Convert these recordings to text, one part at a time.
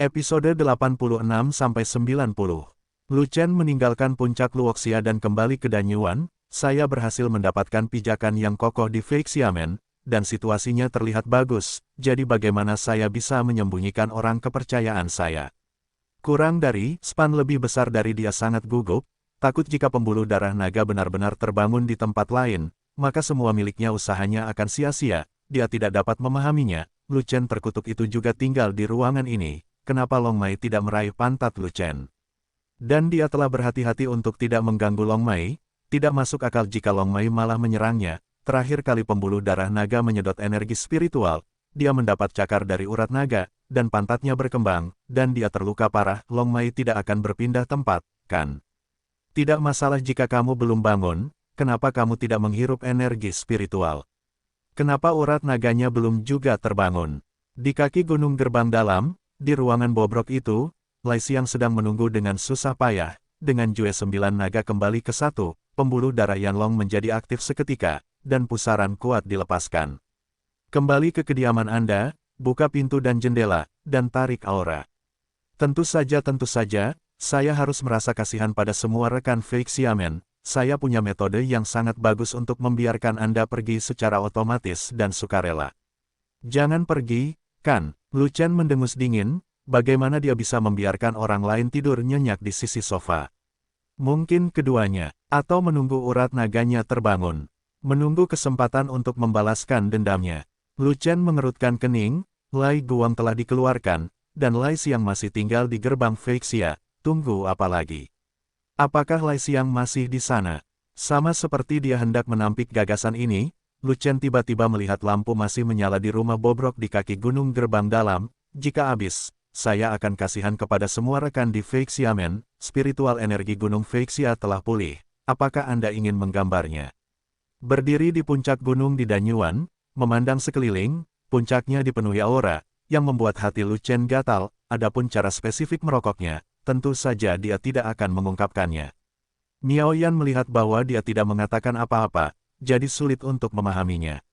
Episode 86-90. Lu Chen meninggalkan puncak Luoxia dan kembali ke Danyuan. Saya berhasil mendapatkan pijakan yang kokoh di Fake Xiamen, dan situasinya terlihat bagus, jadi bagaimana saya bisa menyembunyikan orang kepercayaan saya? Kurang dari span lebih besar dari dia sangat gugup, takut jika pembuluh darah naga benar-benar terbangun di tempat lain, maka semua miliknya usahanya akan sia-sia, dia tidak dapat memahaminya. Lu Chen terkutuk itu juga tinggal di ruangan ini, kenapa Long Mai tidak meraih pantat Lu Chen? Dan dia telah berhati-hati untuk tidak mengganggu Long Mai, tidak masuk akal jika Long Mai malah menyerangnya. Terakhir kali pembuluh darah naga menyedot energi spiritual, dia mendapat cakar dari urat naga, dan pantatnya berkembang, dan dia terluka parah. Long Mai tidak akan berpindah tempat, kan? Tidak masalah jika kamu belum bangun, kenapa kamu tidak menghirup energi spiritual? Kenapa urat naganya belum juga terbangun? Di kaki gunung gerbang dalam, di ruangan bobrok itu, Lai Xiang sedang menunggu dengan susah payah. Dengan Jue 9 naga kembali ke satu, pembuluh darah Yanlong menjadi aktif seketika, dan pusaran kuat dilepaskan. Kembali ke kediaman Anda, buka pintu dan jendela, dan tarik aura. Tentu saja, saya harus merasa kasihan pada semua rekan Fake Xiamen. Saya punya metode yang sangat bagus untuk membiarkan Anda pergi secara otomatis dan sukarela. Jangan pergi, kan? Lu Chen mendengus dingin. Bagaimana dia bisa membiarkan orang lain tidur nyenyak di sisi sofa? Mungkin keduanya, atau menunggu urat naganya terbangun. Menunggu kesempatan untuk membalaskan dendamnya. Lu Chen mengerutkan kening. Lai Guang telah dikeluarkan, dan Lai Xiang masih tinggal di gerbang Fake Xia. Tunggu apa lagi? Apakah Lai Xiang masih di sana? Sama seperti dia hendak menampik gagasan ini, Lu Chen tiba-tiba melihat lampu masih menyala di rumah bobrok di kaki gunung gerbang dalam. Jika habis, saya akan kasihan kepada semua rekan di Fake Xiamen. Spiritual energi gunung Fake Xia telah pulih. Apakah Anda ingin menggambarnya? Berdiri di puncak gunung di Danyuan, memandang sekeliling, puncaknya dipenuhi aura, yang membuat hati Lu Chen gatal. Adapun cara spesifik merokoknya, tentu saja dia tidak akan mengungkapkannya. Miao Yan melihat bahwa dia tidak mengatakan apa-apa, jadi sulit untuk memahaminya.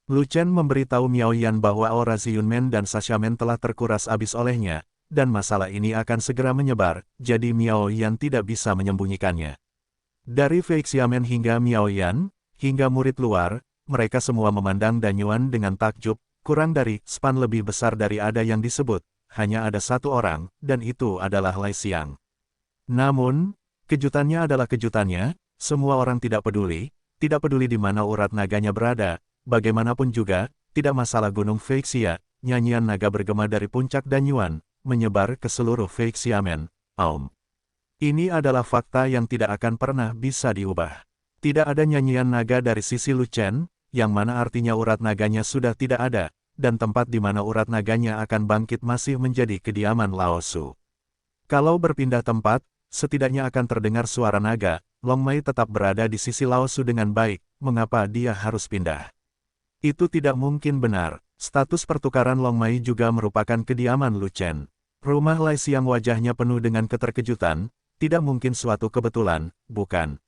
Lu Chen memberitahu Miao Yan bahwa aura Ziyunmen dan Sashamen telah terkuras habis olehnya, dan masalah ini akan segera menyebar, jadi Miao Yan tidak bisa menyembunyikannya. Dari Fake Xiamen hingga Miao Yan, hingga murid luar, mereka semua memandang Danyuan dengan takjub. Kurang dari span lebih besar dari ada yang disebut, hanya ada satu orang, dan itu adalah Lai Xiang. Namun, kejutannya adalah kejutannya, semua orang tidak peduli di mana urat naganya berada. Bagaimanapun juga, tidak masalah gunung Fake Xia, nyanyian naga bergema dari puncak Danyuan, menyebar ke seluruh Fake Xiamen. Ini adalah fakta yang tidak akan pernah bisa diubah. Tidak ada nyanyian naga dari sisi Lu Chen, yang mana artinya urat naganya sudah tidak ada, dan tempat di mana urat naganya akan bangkit masih menjadi kediaman Lao Su. Kalau berpindah tempat, setidaknya akan terdengar suara naga. Long Mai tetap berada di sisi Lao Su dengan baik, mengapa dia harus pindah? Itu tidak mungkin benar. Status pertukaran Long Mai juga merupakan kediaman Lu Chen. Rumah Lai Xiang wajahnya penuh dengan keterkejutan, tidak mungkin suatu kebetulan, bukan?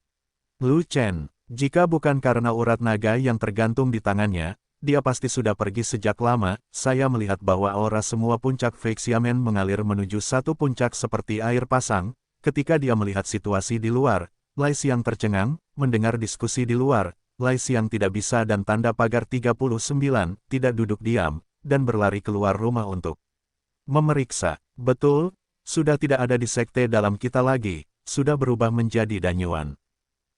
Lu Chen, jika bukan karena urat naga yang tergantung di tangannya, dia pasti sudah pergi sejak lama. Saya melihat bahwa aura semua puncak Fake Xiamen mengalir menuju satu puncak seperti air pasang. Ketika dia melihat situasi di luar, Lai Xiang tercengang, mendengar diskusi di luar. Lai Xiang tidak bisa dan tanda pagar 39, tidak duduk diam, dan berlari keluar rumah untuk memeriksa. Betul, sudah tidak ada di sekte dalam kita lagi, sudah berubah menjadi Danyuan.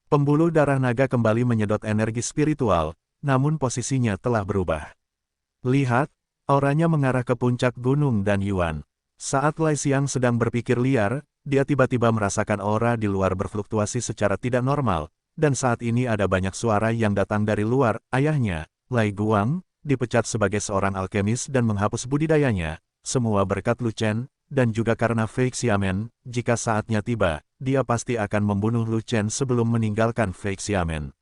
Pembuluh darah naga kembali menyedot energi spiritual, namun posisinya telah berubah. Lihat, auranya mengarah ke puncak gunung Danyuan. Saat Lai Xiang sedang berpikir liar, dia tiba-tiba merasakan aura di luar berfluktuasi secara tidak normal. Dan saat ini ada banyak suara yang datang dari luar. Ayahnya, Lai Guang, dipecat sebagai seorang alkemis dan menghapus budidayanya, semua berkat Lu Chen, dan juga karena Fake Xiamen. Jika saatnya tiba, dia pasti akan membunuh Lu Chen sebelum meninggalkan Fake Xiamen.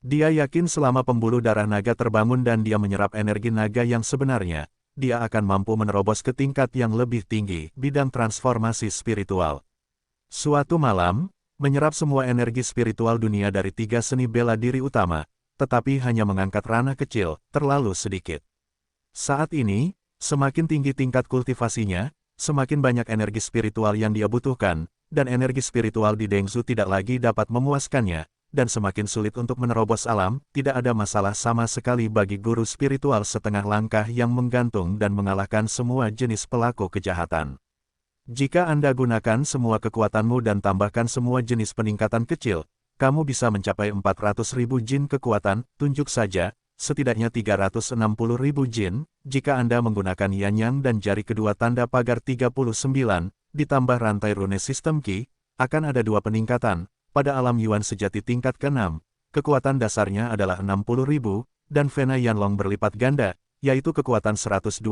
Dia yakin selama pembuluh darah naga terbangun dan dia menyerap energi naga yang sebenarnya, dia akan mampu menerobos ke tingkat yang lebih tinggi, bidang transformasi spiritual. Suatu malam, menyerap semua energi spiritual dunia dari 3 seni bela diri utama, tetapi hanya mengangkat ranah kecil, terlalu sedikit. Saat ini, semakin tinggi tingkat kultivasinya, semakin banyak energi spiritual yang dia butuhkan, dan energi spiritual di Dengzu tidak lagi dapat memuaskannya, dan semakin sulit untuk menerobos alam. Tidak ada masalah sama sekali bagi guru spiritual setengah langkah yang menggantung dan mengalahkan semua jenis pelaku kejahatan. Jika Anda gunakan semua kekuatanmu dan tambahkan semua jenis peningkatan kecil, kamu bisa mencapai 400.000 jin kekuatan. Tunjuk saja, setidaknya 360.000 jin, jika Anda menggunakan Yanyang dan jari kedua tanda pagar 39, ditambah rantai rune sistem Qi, akan ada dua peningkatan. Pada alam Yuan sejati tingkat ke-6, kekuatan dasarnya adalah 60.000, dan Vena Yanlong berlipat ganda, yaitu kekuatan 120.000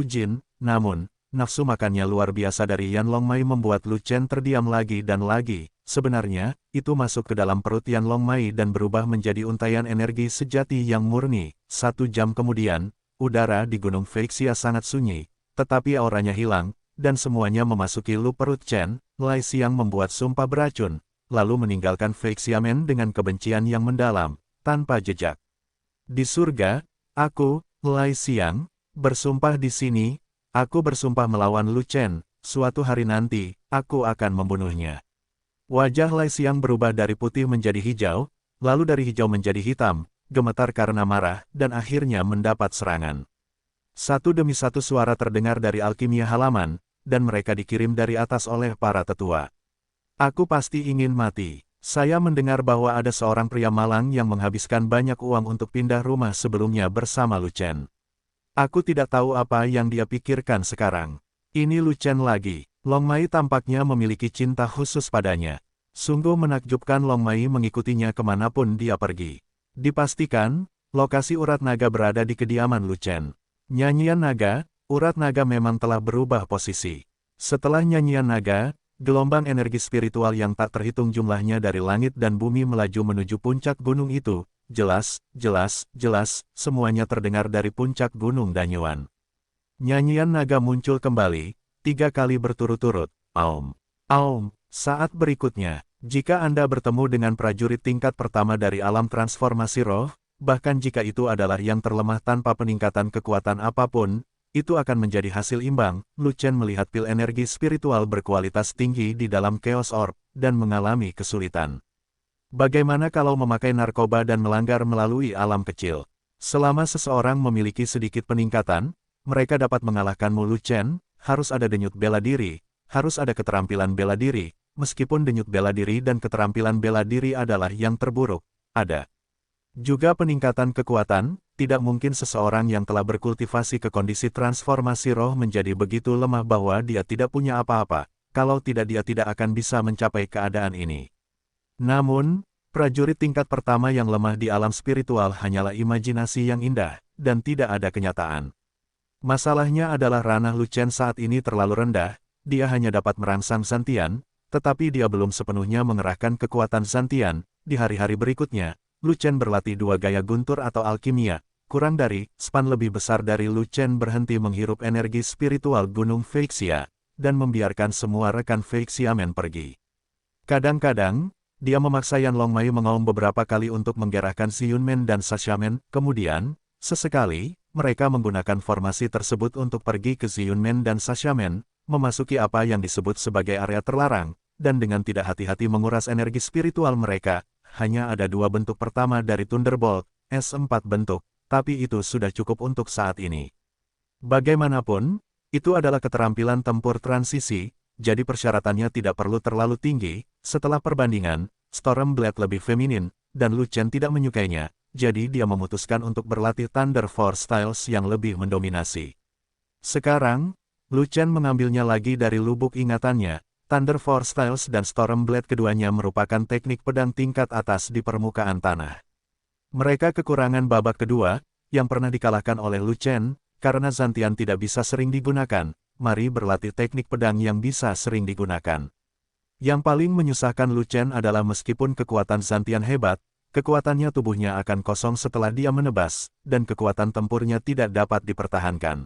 jin. Namun, nafsu makannya luar biasa dari Yanlong Mai membuat Lu Chen terdiam lagi dan lagi. Sebenarnya, itu masuk ke dalam perut Yanlong Mai dan berubah menjadi untaian energi sejati yang murni. 1 jam kemudian, udara di Gunung Feixia sangat sunyi, tetapi auranya hilang, dan semuanya memasuki lu perut Chen. Lai Xiang membuat sumpah beracun, lalu meninggalkan Feixiamen dengan kebencian yang mendalam, tanpa jejak. Di surga, aku, Lai Xiang, bersumpah di sini, aku bersumpah melawan Lu Chen, suatu hari nanti, aku akan membunuhnya. Wajah Lai Xiang berubah dari putih menjadi hijau, lalu dari hijau menjadi hitam, gemetar karena marah, dan akhirnya mendapat serangan. Satu demi satu suara terdengar dari alkimia halaman, dan mereka dikirim dari atas oleh para tetua. Aku pasti ingin mati. Saya mendengar bahwa ada seorang pria malang yang menghabiskan banyak uang untuk pindah rumah sebelumnya bersama Lu Chen. Aku tidak tahu apa yang dia pikirkan sekarang. Ini Lu Chen lagi. Long Mai tampaknya memiliki cinta khusus padanya. Sungguh menakjubkan Long Mai mengikutinya kemanapun dia pergi. Dipastikan, lokasi urat naga berada di kediaman Lu Chen. Nyanyian naga, urat naga memang telah berubah posisi. Setelah nyanyian naga, gelombang energi spiritual yang tak terhitung jumlahnya dari langit dan bumi melaju menuju puncak gunung itu. Jelas, semuanya terdengar dari puncak gunung Danyuan. Nyanyian naga muncul kembali, 3 kali berturut-turut. Aum. Aum. Saat berikutnya, jika Anda bertemu dengan prajurit tingkat pertama dari alam transformasi roh, bahkan jika itu adalah yang terlemah tanpa peningkatan kekuatan apapun, itu akan menjadi hasil imbang. Lu Chen melihat pil energi spiritual berkualitas tinggi di dalam Chaos Orb, dan mengalami kesulitan. Bagaimana kalau memakai narkoba dan melanggar melalui alam kecil? Selama seseorang memiliki sedikit peningkatan, mereka dapat mengalahkanmu. Lu Chen. Harus ada denyut bela diri, harus ada keterampilan bela diri, meskipun denyut bela diri dan keterampilan bela diri adalah yang terburuk, ada juga peningkatan kekuatan. Tidak mungkin seseorang yang telah berkultivasi ke kondisi transformasi roh menjadi begitu lemah bahwa dia tidak punya apa-apa, kalau tidak dia tidak akan bisa mencapai keadaan ini. Namun, prajurit tingkat pertama yang lemah di alam spiritual hanyalah imajinasi yang indah, dan tidak ada kenyataan. Masalahnya adalah ranah Lu Chen saat ini terlalu rendah, dia hanya dapat merangsang Zantian, tetapi dia belum sepenuhnya mengerahkan kekuatan Zantian. Di hari-hari berikutnya, Lu Chen berlatih 2 gaya guntur atau alkimia, kurang dari span lebih besar dari Lu Chen berhenti menghirup energi spiritual Gunung Feixia, dan membiarkan semua rekan Feixiamen pergi. Kadang-kadang, dia memaksa Yanlong Mai mengaum beberapa kali untuk menggerakkan Si Yunmen dan Sashamen, kemudian, sesekali, mereka menggunakan formasi tersebut untuk pergi ke Si Yunmen dan Sashamen, memasuki apa yang disebut sebagai area terlarang, dan dengan tidak hati-hati menguras energi spiritual mereka. Hanya ada 2 bentuk pertama dari Thunderbolt, S4 bentuk, tapi itu sudah cukup untuk saat ini. Bagaimanapun, itu adalah keterampilan tempur transisi, jadi persyaratannya tidak perlu terlalu tinggi. Setelah perbandingan, Stormblade lebih feminin, dan Lu Chen tidak menyukainya. Jadi dia memutuskan untuk berlatih Thunder Force Styles yang lebih mendominasi. Sekarang, Lu Chen mengambilnya lagi dari lubuk ingatannya. Thunder Force Styles dan Stormblade keduanya merupakan teknik pedang tingkat atas di permukaan tanah. Mereka kekurangan babak kedua, yang pernah dikalahkan oleh Lu Chen, karena Zantian tidak bisa sering digunakan. Mari berlatih teknik pedang yang bisa sering digunakan. Yang paling menyusahkan Lu Chen adalah meskipun kekuatan Zantian hebat, kekuatannya tubuhnya akan kosong setelah dia menebas, dan kekuatan tempurnya tidak dapat dipertahankan.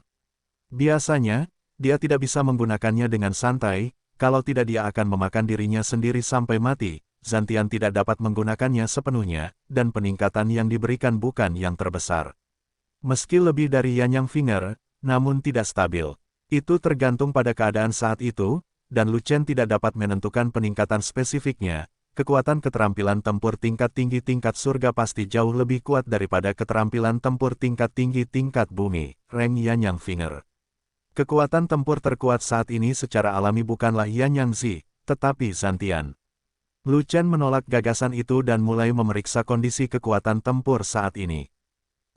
Biasanya, dia tidak bisa menggunakannya dengan santai, kalau tidak dia akan memakan dirinya sendiri sampai mati. Zantian tidak dapat menggunakannya sepenuhnya, dan peningkatan yang diberikan bukan yang terbesar. Meski lebih dari Yanyang Finger, namun tidak stabil. Itu tergantung pada keadaan saat itu, dan Lu Chen tidak dapat menentukan peningkatan spesifiknya. Kekuatan keterampilan tempur tingkat tinggi tingkat surga pasti jauh lebih kuat daripada keterampilan tempur tingkat tinggi tingkat bumi, Reng Yanyang Finger. Kekuatan tempur terkuat saat ini secara alami bukanlah Yanyang Zi, tetapi Zantian. Lu Chen menolak gagasan itu dan mulai memeriksa kondisi kekuatan tempur saat ini.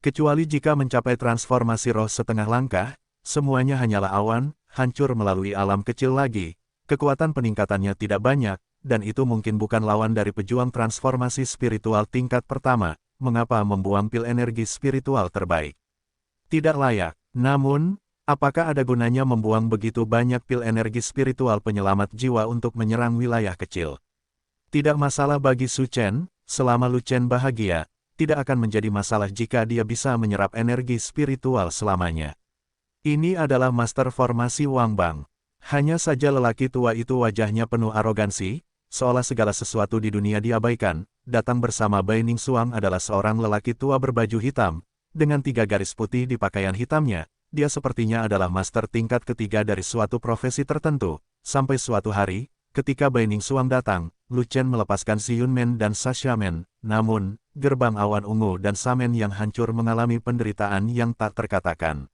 Kecuali jika mencapai transformasi roh setengah langkah, semuanya hanyalah awan, hancur melalui alam kecil lagi. Kekuatan peningkatannya tidak banyak, dan itu mungkin bukan lawan dari pejuang transformasi spiritual tingkat pertama. Mengapa membuang pil energi spiritual terbaik? Tidak layak. Namun, apakah ada gunanya membuang begitu banyak pil energi spiritual penyelamat jiwa untuk menyerang wilayah kecil? Tidak masalah bagi Su Chen, selama Lu Chen bahagia, tidak akan menjadi masalah jika dia bisa menyerap energi spiritual selamanya. Ini adalah master formasi Wang Bang. Hanya saja lelaki tua itu wajahnya penuh arogansi, seolah segala sesuatu di dunia diabaikan. Datang bersama Bai Ningsuang adalah seorang lelaki tua berbaju hitam, dengan 3 garis putih di pakaian hitamnya. Dia sepertinya adalah master tingkat ketiga dari suatu profesi tertentu. Sampai suatu hari, ketika Bai Ningsuang datang, Lu Chen melepaskan Si Yunmen dan Sasha Men, namun, gerbang awan ungu dan Samen yang hancur mengalami penderitaan yang tak terkatakan.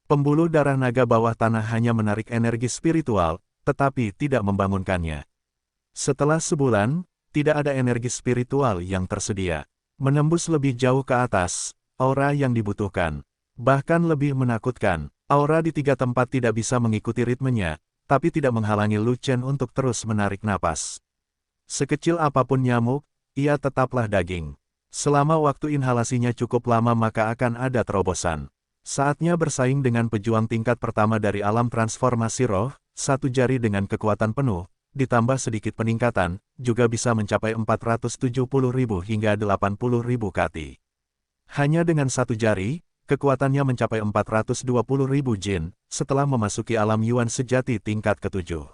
Pembuluh darah naga bawah tanah hanya menarik energi spiritual, tetapi tidak membangunkannya. Setelah sebulan, tidak ada energi spiritual yang tersedia. Menembus lebih jauh ke atas, aura yang dibutuhkan. Bahkan lebih menakutkan, aura di 3 tempat tidak bisa mengikuti ritmenya, tapi tidak menghalangi Lu Chen untuk terus menarik napas. Sekecil apapun nyamuk, ia tetaplah daging. Selama waktu inhalasinya cukup lama maka akan ada terobosan. Saatnya bersaing dengan pejuang tingkat pertama dari alam transformasi roh, 1 jari dengan kekuatan penuh, ditambah sedikit peningkatan, juga bisa mencapai 470.000 hingga 80.000 kati. Hanya dengan 1 jari, kekuatannya mencapai 420.000 jin, setelah memasuki alam Yuan sejati tingkat ke-7.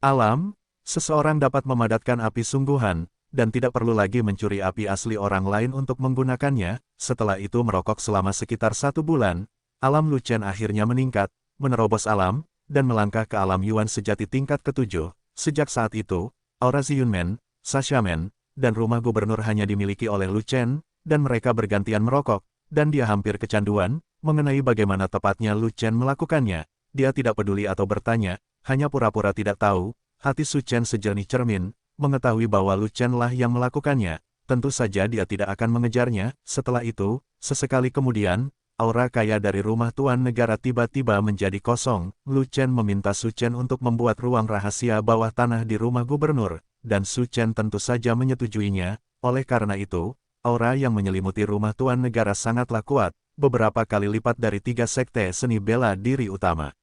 Alam, seseorang dapat memadatkan api sungguhan, dan tidak perlu lagi mencuri api asli orang lain untuk menggunakannya. Setelah itu merokok selama sekitar 1 bulan, alam Lu Chen akhirnya meningkat, menerobos alam, dan melangkah ke alam Yuan sejati tingkat ke-7. Sejak saat itu, aura Si Yunmen, Sasha Men, dan rumah gubernur hanya dimiliki oleh Lu Chen, dan mereka bergantian merokok, dan dia hampir kecanduan. Mengenai bagaimana tepatnya Lu Chen melakukannya, dia tidak peduli atau bertanya, hanya pura-pura tidak tahu. Hati Su Chen sejernih cermin, mengetahui bahwa Lu Chen lah yang melakukannya, tentu saja dia tidak akan mengejarnya. Setelah itu, sesekali kemudian, aura kaya dari rumah tuan negara tiba-tiba menjadi kosong. Lu Chen meminta Su Chen untuk membuat ruang rahasia bawah tanah di rumah gubernur, dan Su Chen tentu saja menyetujuinya. Oleh karena itu, aura yang menyelimuti rumah tuan negara sangatlah kuat, beberapa kali lipat dari 3 sekte seni bela diri utama.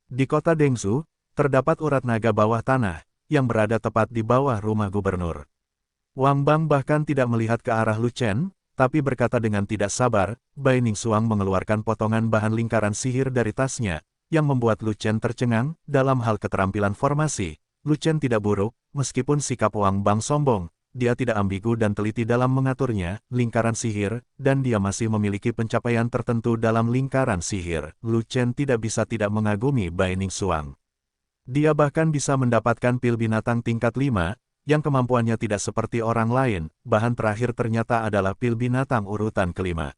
Di kota Dengzhou, terdapat urat naga bawah tanah, yang berada tepat di bawah rumah gubernur. Wang Bang bahkan tidak melihat ke arah Lu Chen, tapi berkata dengan tidak sabar. Bai Ningsuang mengeluarkan potongan bahan lingkaran sihir dari tasnya, yang membuat Lu Chen tercengang. Dalam hal keterampilan formasi, Lu Chen tidak buruk, meskipun sikap Wang Bang sombong, dia tidak ambigu dan teliti dalam mengaturnya, lingkaran sihir, dan dia masih memiliki pencapaian tertentu dalam lingkaran sihir. Lu Chen tidak bisa tidak mengagumi Bai Ningsuang. Dia bahkan bisa mendapatkan pil binatang tingkat 5, yang kemampuannya tidak seperti orang lain. Bahan terakhir ternyata adalah pil binatang urutan ke-5.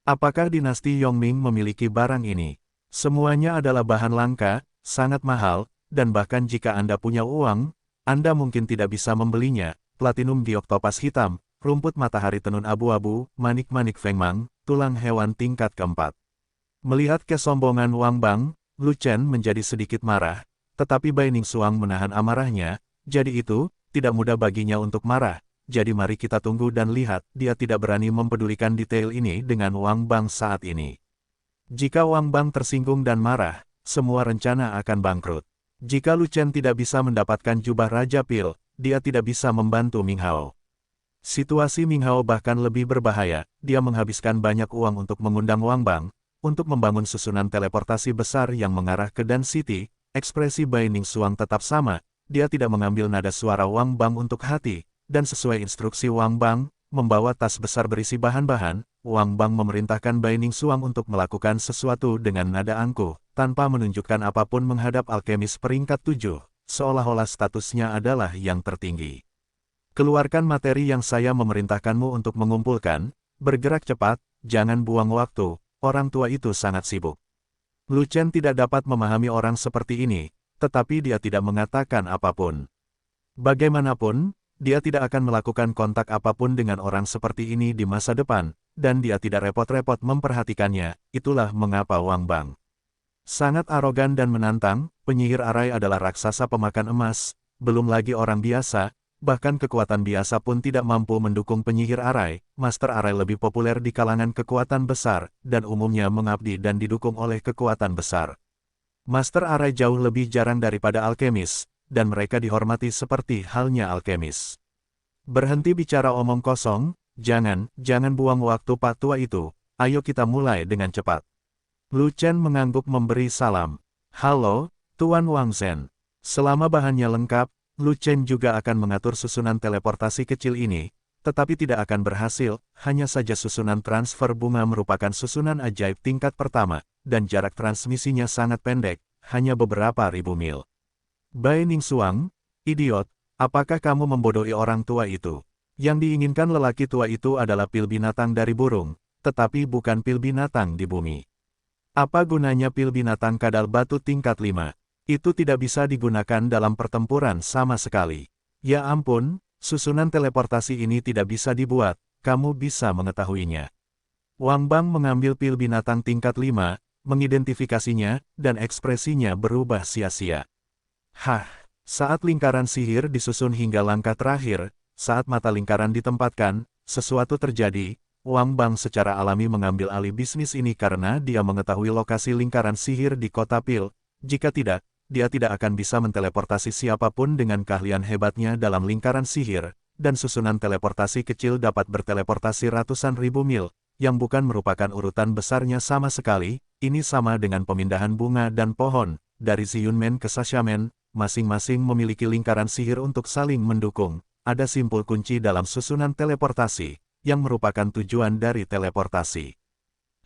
Apakah dinasti Yongming memiliki barang ini? Semuanya adalah bahan langka, sangat mahal, dan bahkan jika Anda punya uang, Anda mungkin tidak bisa membelinya. Platinum dioktopas hitam, rumput matahari tenun abu-abu, manik-manik fengmang, tulang hewan tingkat ke-4. Melihat kesombongan Wang Bang, Lu Chen menjadi sedikit marah. Tetapi Bai Ningsuang menahan amarahnya, jadi itu, tidak mudah baginya untuk marah. Jadi mari kita tunggu dan lihat. Dia tidak berani mempedulikan detail ini dengan Wang Bang saat ini. Jika Wang Bang tersinggung dan marah, semua rencana akan bangkrut. Jika Lu Chen tidak bisa mendapatkan jubah Raja Pil, dia tidak bisa membantu Ming Hao. Situasi Ming Hao bahkan lebih berbahaya. Dia menghabiskan banyak uang untuk mengundang Wang Bang, untuk membangun susunan teleportasi besar yang mengarah ke Dan City. Ekspresi Bai Ningsuang tetap sama, dia tidak mengambil nada suara Wang Bang untuk hati, dan sesuai instruksi Wang Bang, membawa tas besar berisi bahan-bahan. Wang Bang memerintahkan Bai Ningsuang untuk melakukan sesuatu dengan nada angkuh, tanpa menunjukkan apapun menghadap alkemis peringkat 7, seolah-olah statusnya adalah yang tertinggi. Keluarkan materi yang saya memerintahkanmu untuk mengumpulkan, bergerak cepat, jangan buang waktu, orang tua itu sangat sibuk. Lu Chen tidak dapat memahami orang seperti ini, tetapi dia tidak mengatakan apapun. Bagaimanapun, dia tidak akan melakukan kontak apapun dengan orang seperti ini di masa depan, dan dia tidak repot-repot memperhatikannya. Itulah mengapa Wang Bang sangat arogan dan menantang. Penyihir arai adalah raksasa pemakan emas, belum lagi orang biasa, bahkan kekuatan biasa pun tidak mampu mendukung penyihir arai. Master arai lebih populer di kalangan kekuatan besar, dan umumnya mengabdi dan didukung oleh kekuatan besar. Master arai jauh lebih jarang daripada alkemis, dan mereka dihormati seperti halnya alkemis. Berhenti bicara omong kosong, jangan buang waktu Pak Tua itu, ayo kita mulai dengan cepat. Lu Chen mengangguk memberi salam. Halo, Tuan Wang Zhen. Selama bahannya lengkap, Lu Chen juga akan mengatur susunan teleportasi kecil ini, tetapi tidak akan berhasil, hanya saja susunan transfer bunga merupakan susunan ajaib tingkat pertama, dan jarak transmisinya sangat pendek, hanya beberapa ribu mil. Bai Ningsuang, idiot, apakah kamu membodohi orang tua itu? Yang diinginkan lelaki tua itu adalah pil binatang dari burung, tetapi bukan pil binatang di bumi. Apa gunanya pil binatang kadal batu tingkat 5? Itu tidak bisa digunakan dalam pertempuran sama sekali. Ya ampun, susunan teleportasi ini tidak bisa dibuat, kamu bisa mengetahuinya. Wang Bang mengambil pil binatang tingkat 5, mengidentifikasinya, dan ekspresinya berubah sia-sia. Hah, saat lingkaran sihir disusun hingga langkah terakhir, saat mata lingkaran ditempatkan, sesuatu terjadi. Wang Bang secara alami mengambil alih bisnis ini karena dia mengetahui lokasi lingkaran sihir di kota Pil. Jika tidak, dia tidak akan bisa menteleportasi siapapun dengan keahlian hebatnya dalam lingkaran sihir, dan susunan teleportasi kecil dapat berteleportasi ratusan ribu mil, yang bukan merupakan urutan besarnya sama sekali. Ini sama dengan pemindahan bunga dan pohon, dari Ziyunmen ke Sashamen, masing-masing memiliki lingkaran sihir untuk saling mendukung. Ada simpul kunci dalam susunan teleportasi, yang merupakan tujuan dari teleportasi.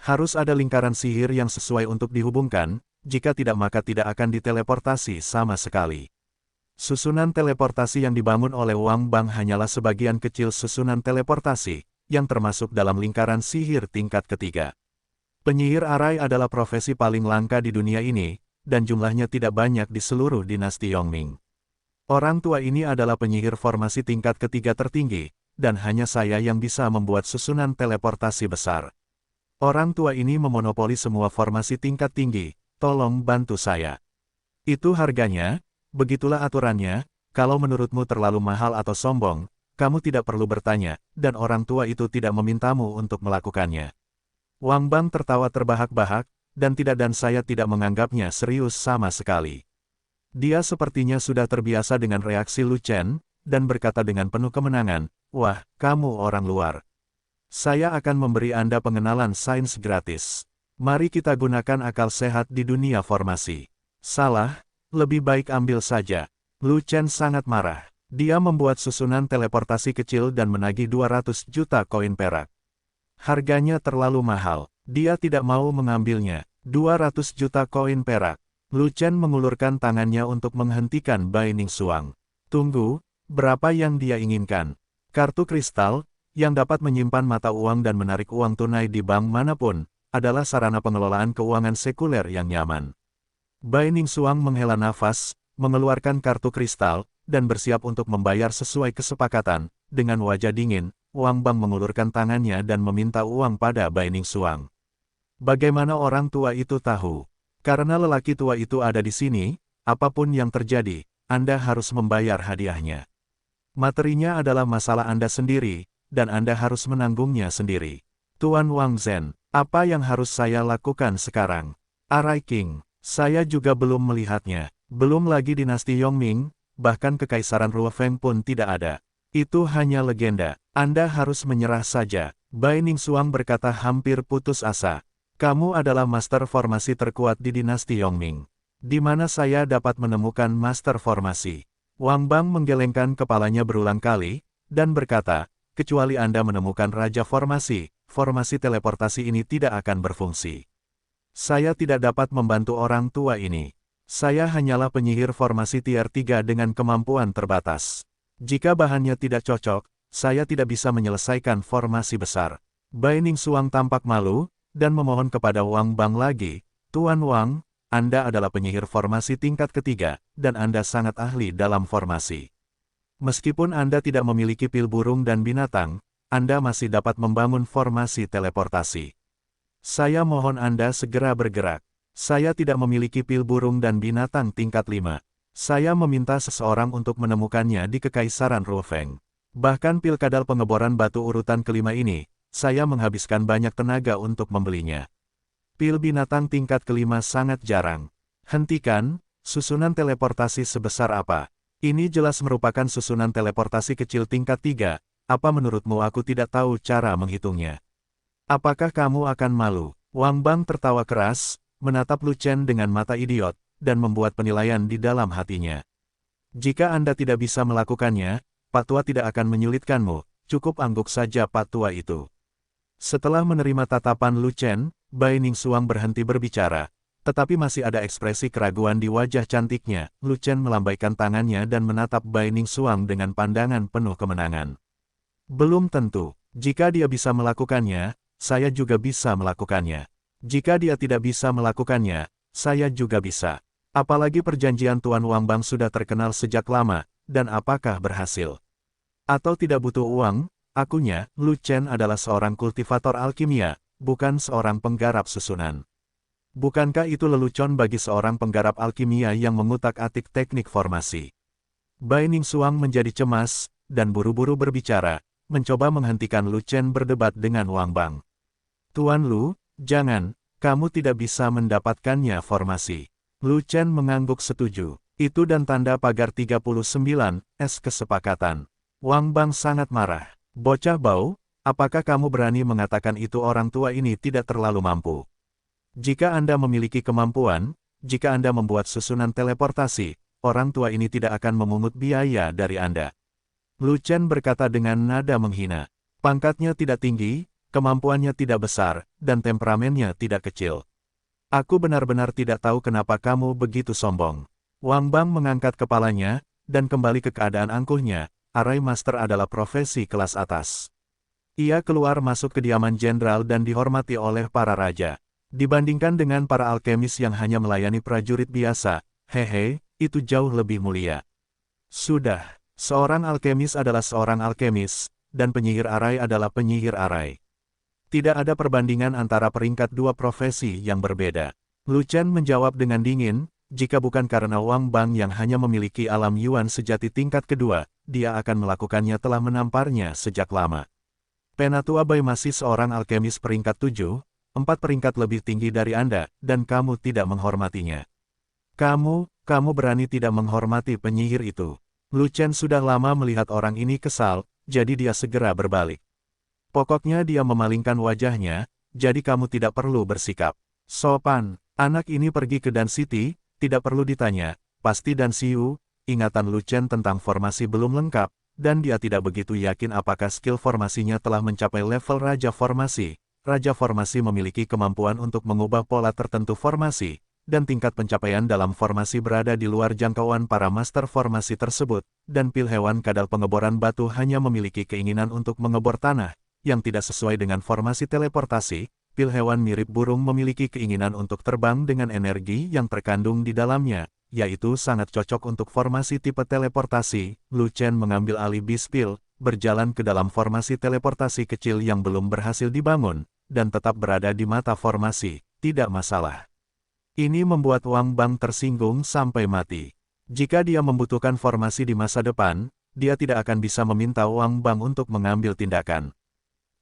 Harus ada lingkaran sihir yang sesuai untuk dihubungkan, jika tidak maka tidak akan diteleportasi sama sekali. Susunan teleportasi yang dibangun oleh Wang Bang hanyalah sebagian kecil susunan teleportasi, yang termasuk dalam lingkaran sihir tingkat ketiga. Penyihir arai adalah profesi paling langka di dunia ini, dan jumlahnya tidak banyak di seluruh dinasti Yongming. Orang tua ini adalah penyihir formasi tingkat ketiga tertinggi, dan hanya saya yang bisa membuat susunan teleportasi besar. Orang tua ini memonopoli semua formasi tingkat tinggi, tolong bantu saya. Itu harganya, begitulah aturannya, kalau menurutmu terlalu mahal atau sombong, kamu tidak perlu bertanya, dan orang tua itu tidak memintamu untuk melakukannya. Wang Bang tertawa terbahak-bahak, dan saya tidak menganggapnya serius sama sekali. Dia sepertinya sudah terbiasa dengan reaksi Lu Chen, dan berkata dengan penuh kemenangan, "Wah, kamu orang luar. Saya akan memberi Anda pengenalan sains gratis. Mari kita gunakan akal sehat di dunia formasi." Salah, lebih baik ambil saja. Lu Chen sangat marah. Dia membuat susunan teleportasi kecil dan menagih 200 juta koin perak. Harganya terlalu mahal. Dia tidak mau mengambilnya. 200 juta koin perak. Lu Chen mengulurkan tangannya untuk menghentikan Bai Ningsuang. Tunggu, berapa yang dia inginkan? Kartu kristal, yang dapat menyimpan mata uang dan menarik uang tunai di bank manapun, adalah sarana pengelolaan keuangan sekuler yang nyaman. Bai Ningsuang menghela nafas, mengeluarkan kartu kristal, dan bersiap untuk membayar sesuai kesepakatan. Dengan wajah dingin, Wang Bang mengulurkan tangannya dan meminta uang pada Bai Ningsuang. Bagaimana orang tua itu tahu? Karena lelaki tua itu ada di sini, apapun yang terjadi, Anda harus membayar hadiahnya. Materinya adalah masalah Anda sendiri, dan Anda harus menanggungnya sendiri. Tuan Wang Zhen, apa yang harus saya lakukan sekarang? Arai King, saya juga belum melihatnya. Belum lagi dinasti Yongming, bahkan kekaisaran Ruofeng pun tidak ada. Itu hanya legenda. Anda harus menyerah saja. Bai Ningsuang berkata hampir putus asa. Kamu adalah master formasi terkuat di dinasti Yongming. Di mana saya dapat menemukan master formasi? Wang Bang menggelengkan kepalanya berulang kali, dan berkata, kecuali Anda menemukan Raja Formasi, formasi teleportasi ini tidak akan berfungsi. Saya tidak dapat membantu orang tua ini. Saya hanyalah penyihir formasi tier 3 dengan kemampuan terbatas. Jika bahannya tidak cocok, saya tidak bisa menyelesaikan formasi besar. Bai Ningsuang tampak malu, dan memohon kepada Wang Bang lagi, Tuan Wang, Anda adalah penyihir formasi tingkat ketiga, dan Anda sangat ahli dalam formasi. Meskipun Anda tidak memiliki pil burung dan binatang, Anda masih dapat membangun formasi teleportasi. Saya mohon Anda segera bergerak. Saya tidak memiliki pil burung dan binatang tingkat 5. Saya meminta seseorang untuk menemukannya di Kekaisaran Ruofeng. Bahkan pil kadal pengeboran batu urutan kelima ini, saya menghabiskan banyak tenaga untuk membelinya. Pil binatang tingkat kelima sangat jarang. Hentikan, susunan teleportasi sebesar apa? Ini jelas merupakan susunan teleportasi kecil tingkat 3, apa menurutmu aku tidak tahu cara menghitungnya? Apakah kamu akan malu? Wang Bang tertawa keras, menatap Lu Chen dengan mata idiot, dan membuat penilaian di dalam hatinya. Jika Anda tidak bisa melakukannya, Pak Tua tidak akan menyulitkanmu, cukup angguk saja Pak Tua itu. Setelah menerima tatapan Lu Chen, Bai Ningsuang berhenti berbicara. Tetapi masih ada ekspresi keraguan di wajah cantiknya. Lu Chen melambaikan tangannya dan menatap Bai Ningsuang dengan pandangan penuh kemenangan. Belum tentu. Jika dia bisa melakukannya, saya juga bisa melakukannya. Jika dia tidak bisa melakukannya, saya juga bisa. Apalagi perjanjian Tuan Wang Bang sudah terkenal sejak lama, dan apakah berhasil? Atau tidak butuh uang? Akunya, Lu Chen adalah seorang kultivator alkimia, bukan seorang penggarap susunan. Bukankah itu lelucon bagi seorang penggarap alkimia yang mengutak-atik teknik formasi? Bai Ningsuang menjadi cemas, dan buru-buru berbicara, mencoba menghentikan Lu Chen berdebat dengan Wang Bang. Tuan Lu, jangan, kamu tidak bisa mendapatkannya formasi. Lu Chen mengangguk setuju. Itu dan tanda pagar 39, kesepakatan. Wang Bang sangat marah. Bocah bau, apakah kamu berani mengatakan itu orang tua ini tidak terlalu mampu? Jika Anda memiliki kemampuan, jika Anda membuat susunan teleportasi, orang tua ini tidak akan memungut biaya dari Anda. Lu Chen berkata dengan nada menghina. Pangkatnya tidak tinggi, kemampuannya tidak besar, dan temperamennya tidak kecil. Aku benar-benar tidak tahu kenapa kamu begitu sombong. Wang Bang mengangkat kepalanya, dan kembali ke keadaan angkuhnya. Arai Master adalah profesi kelas atas. Ia keluar masuk kediaman jenderal dan dihormati oleh para raja. Dibandingkan dengan para alkemis yang hanya melayani prajurit biasa, hehe, itu jauh lebih mulia. Sudah, seorang alkemis adalah seorang alkemis, dan penyihir arai adalah penyihir arai. Tidak ada perbandingan antara peringkat dua profesi yang berbeda. Lu Chen menjawab dengan dingin, jika bukan karena Wang Bang yang hanya memiliki alam Yuan sejati tingkat kedua, dia akan melakukannya telah menamparnya sejak lama. Penatua Bai masih seorang alkemis peringkat 7, 4 peringkat lebih tinggi dari Anda, dan kamu tidak menghormatinya. Kamu berani tidak menghormati penyihir itu. Lu Chen sudah lama melihat orang ini kesal, jadi dia segera berbalik. Pokoknya dia memalingkan wajahnya, jadi kamu tidak perlu bersikap sopan. Anak ini pergi ke Dan City, tidak perlu ditanya, pasti Dan Siu. Ingatan Lu Chen tentang formasi belum lengkap, dan dia tidak begitu yakin apakah skill formasinya telah mencapai level Raja Formasi. Raja Formasi memiliki kemampuan untuk mengubah pola tertentu formasi, dan tingkat pencapaian dalam formasi berada di luar jangkauan para master formasi tersebut, dan pil hewan kadal pengeboran batu hanya memiliki keinginan untuk mengebor tanah, yang tidak sesuai dengan formasi teleportasi. Pil hewan mirip burung memiliki keinginan untuk terbang dengan energi yang terkandung di dalamnya, yaitu sangat cocok untuk formasi tipe teleportasi. Lu Chen mengambil alih bis pil, berjalan ke dalam formasi teleportasi kecil yang belum berhasil dibangun, dan tetap berada di mata formasi, tidak masalah. Ini membuat Wang Bang tersinggung sampai mati. Jika dia membutuhkan formasi di masa depan, dia tidak akan bisa meminta Wang Bang untuk mengambil tindakan.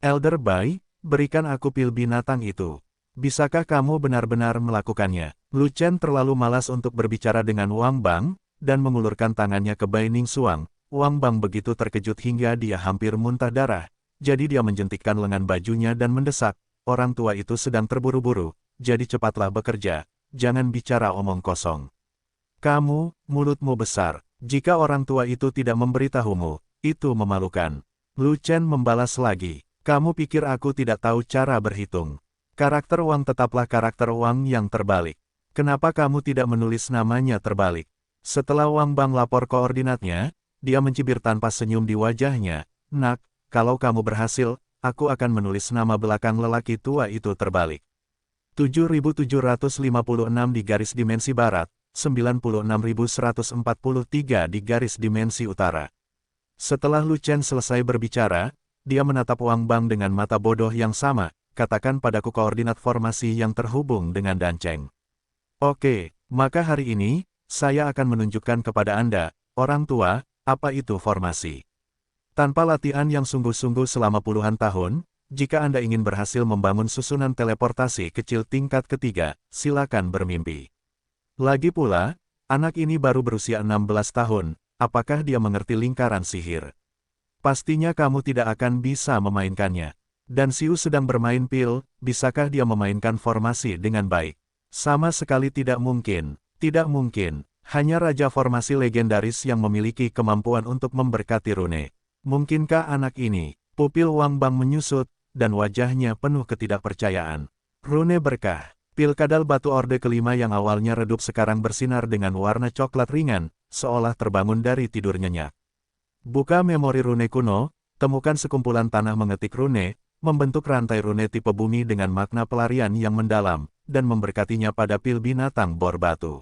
Elder Bai, berikan aku pil binatang itu. Bisakah kamu benar-benar melakukannya? Lu Chen terlalu malas untuk berbicara dengan Wang Bang, dan mengulurkan tangannya ke Bai Ningsuang. Wang Bang begitu terkejut hingga dia hampir muntah darah. Jadi dia menjentikkan lengan bajunya dan mendesak, orang tua itu sedang terburu-buru, jadi cepatlah bekerja, jangan bicara omong kosong. Kamu, mulutmu besar, jika orang tua itu tidak memberitahumu, itu memalukan. Lu Chen membalas lagi. Kamu pikir aku tidak tahu cara berhitung? Karakter Wang tetaplah karakter Wang yang terbalik. Kenapa kamu tidak menulis namanya terbalik? Setelah Wang Bang lapor koordinatnya, dia mencibir tanpa senyum di wajahnya. Nak, kalau kamu berhasil, aku akan menulis nama belakang lelaki tua itu terbalik. 7756 di garis dimensi barat, 96143 di garis dimensi utara. Setelah Lu Chen selesai berbicara, dia menatap Wang Bang dengan mata bodoh yang sama, katakan padaku koordinat formasi yang terhubung dengan Danceng. Oke, maka hari ini, saya akan menunjukkan kepada Anda, orang tua, apa itu formasi. Tanpa latihan yang sungguh-sungguh selama puluhan tahun, jika Anda ingin berhasil membangun susunan teleportasi kecil tingkat ketiga, silakan bermimpi. Lagi pula, anak ini baru berusia 16 tahun, apakah dia mengerti lingkaran sihir? Pastinya kamu tidak akan bisa memainkannya. Dan Siu sedang bermain pil, bisakah dia memainkan formasi dengan baik? Sama sekali tidak mungkin. Tidak mungkin. Hanya Raja Formasi legendaris yang memiliki kemampuan untuk memberkati rune. Mungkinkah anak ini? Pupil Wang Bang menyusut, dan wajahnya penuh ketidakpercayaan. Rune berkah. Pil kadal batu orde kelima yang awalnya redup sekarang bersinar dengan warna coklat ringan, seolah terbangun dari tidur nyenyak. Buka memori rune kuno, temukan sekumpulan tanah mengetik rune, membentuk rantai rune tipe bumi dengan makna pelarian yang mendalam, dan memberkatinya pada pil binatang bor batu.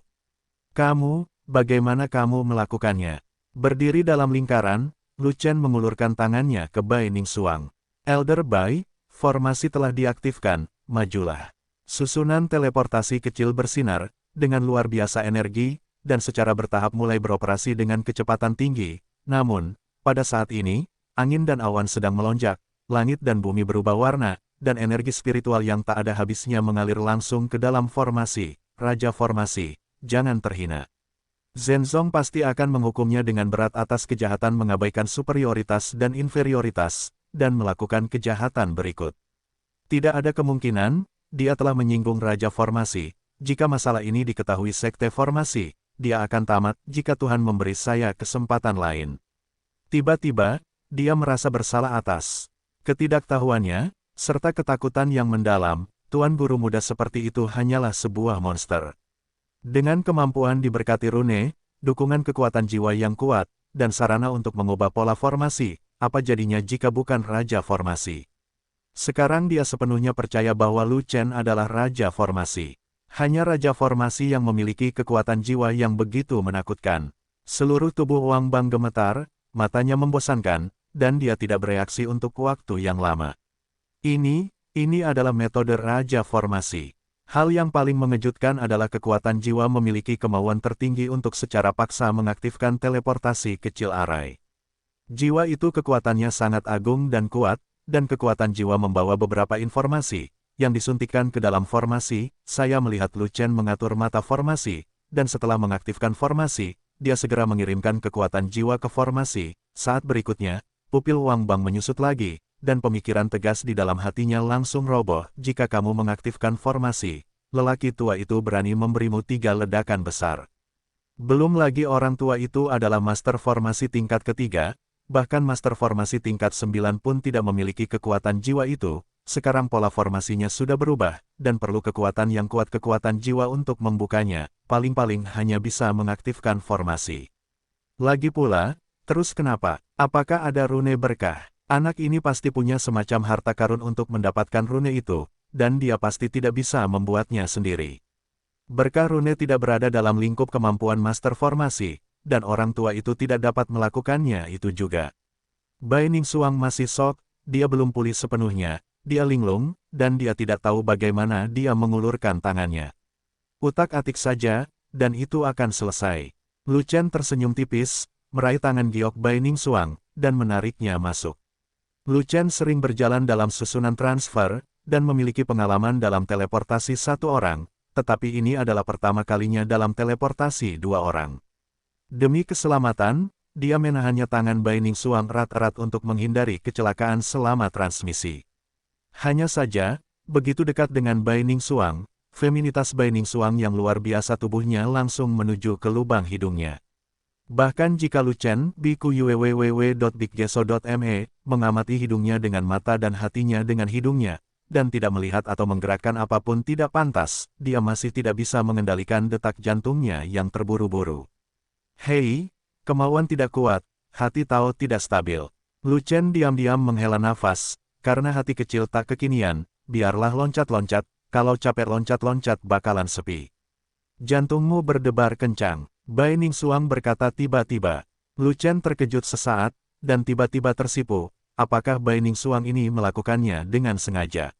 Kamu, bagaimana kamu melakukannya? Berdiri dalam lingkaran, Lu Chen mengulurkan tangannya ke Bai Ningsuang. Elder Bai, formasi telah diaktifkan, majulah. Susunan teleportasi kecil bersinar, dengan luar biasa energi, dan secara bertahap mulai beroperasi dengan kecepatan tinggi. Namun, pada saat ini, angin dan awan sedang melonjak, langit dan bumi berubah warna, dan energi spiritual yang tak ada habisnya mengalir langsung ke dalam formasi. Raja Formasi, jangan terhina. Zhenzong pasti akan menghukumnya dengan berat atas kejahatan mengabaikan superioritas dan inferioritas, dan melakukan kejahatan berikut. Tidak ada kemungkinan, dia telah menyinggung Raja Formasi. Jika masalah ini diketahui Sekte Formasi, dia akan tamat jika Tuhan memberi saya kesempatan lain. Tiba-tiba, dia merasa bersalah atas ketidaktahuannya, serta ketakutan yang mendalam. Tuan guru muda seperti itu hanyalah sebuah monster. Dengan kemampuan diberkati rune, dukungan kekuatan jiwa yang kuat, dan sarana untuk mengubah pola formasi, apa jadinya jika bukan Raja Formasi? Sekarang dia sepenuhnya percaya bahwa Lu Chen adalah Raja Formasi. Hanya Raja Formasi yang memiliki kekuatan jiwa yang begitu menakutkan. Seluruh tubuh Wang Bang gemetar, matanya membosankan, dan dia tidak bereaksi untuk waktu yang lama. Ini adalah metode Raja Formasi. Hal yang paling mengejutkan adalah kekuatan jiwa memiliki kemauan tertinggi untuk secara paksa mengaktifkan teleportasi kecil arai. Jiwa itu kekuatannya sangat agung dan kuat, dan kekuatan jiwa membawa beberapa informasi yang disuntikkan ke dalam formasi. Saya melihat Lu Chen mengatur mata formasi, dan setelah mengaktifkan formasi, dia segera mengirimkan kekuatan jiwa ke formasi. Saat berikutnya, pupil Wang Bang menyusut lagi, dan pemikiran tegas di dalam hatinya langsung roboh. Jika kamu mengaktifkan formasi, lelaki tua itu berani memberimu 3 ledakan besar. Belum lagi orang tua itu adalah master formasi tingkat ketiga, bahkan master formasi tingkat 9 pun tidak memiliki kekuatan jiwa itu. Sekarang pola formasinya sudah berubah, dan perlu kekuatan yang kuat kekuatan jiwa untuk membukanya, paling-paling hanya bisa mengaktifkan formasi. Lagi pula, terus kenapa? Apakah ada rune berkah? Anak ini pasti punya semacam harta karun untuk mendapatkan rune itu, dan dia pasti tidak bisa membuatnya sendiri. Berkah rune tidak berada dalam lingkup kemampuan master formasi, dan orang tua itu tidak dapat melakukannya itu juga. Bai Ningsuang masih shock, dia belum pulih sepenuhnya, dia linglung, dan dia tidak tahu bagaimana dia mengulurkan tangannya. Utak-atik saja, dan itu akan selesai. Lu Chen tersenyum tipis, meraih tangan giok Bai Ningsuang, dan menariknya masuk. Lu Chen sering berjalan dalam susunan transfer, dan memiliki pengalaman dalam teleportasi 1 orang, tetapi ini adalah pertama kalinya dalam teleportasi 2 orang. Demi keselamatan, dia menahannya tangan Bai Ningsuang erat-erat untuk menghindari kecelakaan selama transmisi. Hanya saja, begitu dekat dengan Bai Ningsuang, feminitas Bai Ningsuang yang luar biasa tubuhnya langsung menuju ke lubang hidungnya. Bahkan jika Lu Chen, biku www.biggeso.me, mengamati hidungnya dengan mata dan hatinya dengan hidungnya, dan tidak melihat atau menggerakkan apapun tidak pantas, dia masih tidak bisa mengendalikan detak jantungnya yang terburu-buru. Hei, kemauan tidak kuat, hati Tao tidak stabil. Lu Chen diam-diam menghela nafas, karena hati kecil tak kekinian, biarlah loncat-loncat, kalau capek loncat-loncat bakalan sepi. Jantungmu berdebar kencang, Bai Ningsuang berkata tiba-tiba. Lu Chen terkejut sesaat, dan tiba-tiba tersipu, apakah Bai Ningsuang ini melakukannya dengan sengaja?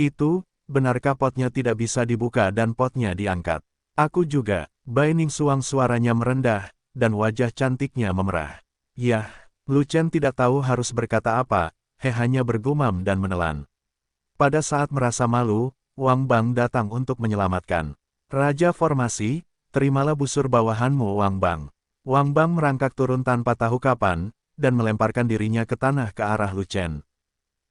Itu, benarkah potnya tidak bisa dibuka dan potnya diangkat? Aku juga, Bai Ningsuang suaranya merendah, dan wajah cantiknya memerah. Yah, Lu Chen tidak tahu harus berkata apa, hanya bergumam dan menelan. Pada saat merasa malu, Wang Bang datang untuk menyelamatkan. Raja Formasi, terimalah busur bawahanmu Wang Bang. Wang Bang merangkak turun tanpa tahu kapan, dan melemparkan dirinya ke tanah ke arah Lu Chen.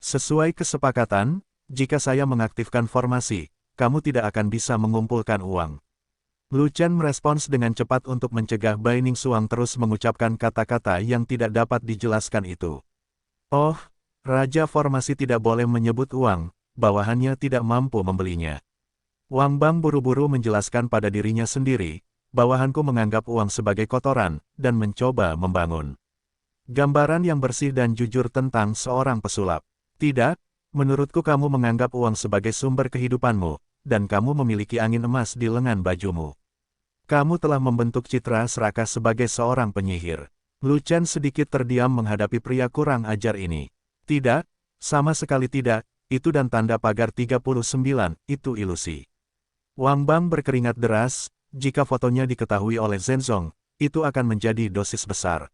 Sesuai kesepakatan, jika saya mengaktifkan formasi, kamu tidak akan bisa mengumpulkan uang. Lu Chen merespons dengan cepat untuk mencegah Bai Ningsuang terus mengucapkan kata-kata yang tidak dapat dijelaskan itu. Oh, Raja Formasi tidak boleh menyebut uang, bawahannya tidak mampu membelinya. Wang Bang buru-buru menjelaskan pada dirinya sendiri, bawahanku menganggap uang sebagai kotoran, dan mencoba membangun gambaran yang bersih dan jujur tentang seorang pesulap. Tidak, menurutku kamu menganggap uang sebagai sumber kehidupanmu, dan kamu memiliki angin emas di lengan bajumu. Kamu telah membentuk citra serakah sebagai seorang penyihir. Lu Chen sedikit terdiam menghadapi pria kurang ajar ini. Tidak, sama sekali tidak, itu dan tanda pagar 39, itu ilusi. Wang Bang berkeringat deras, jika fotonya diketahui oleh Zhenzong, itu akan menjadi dosis besar.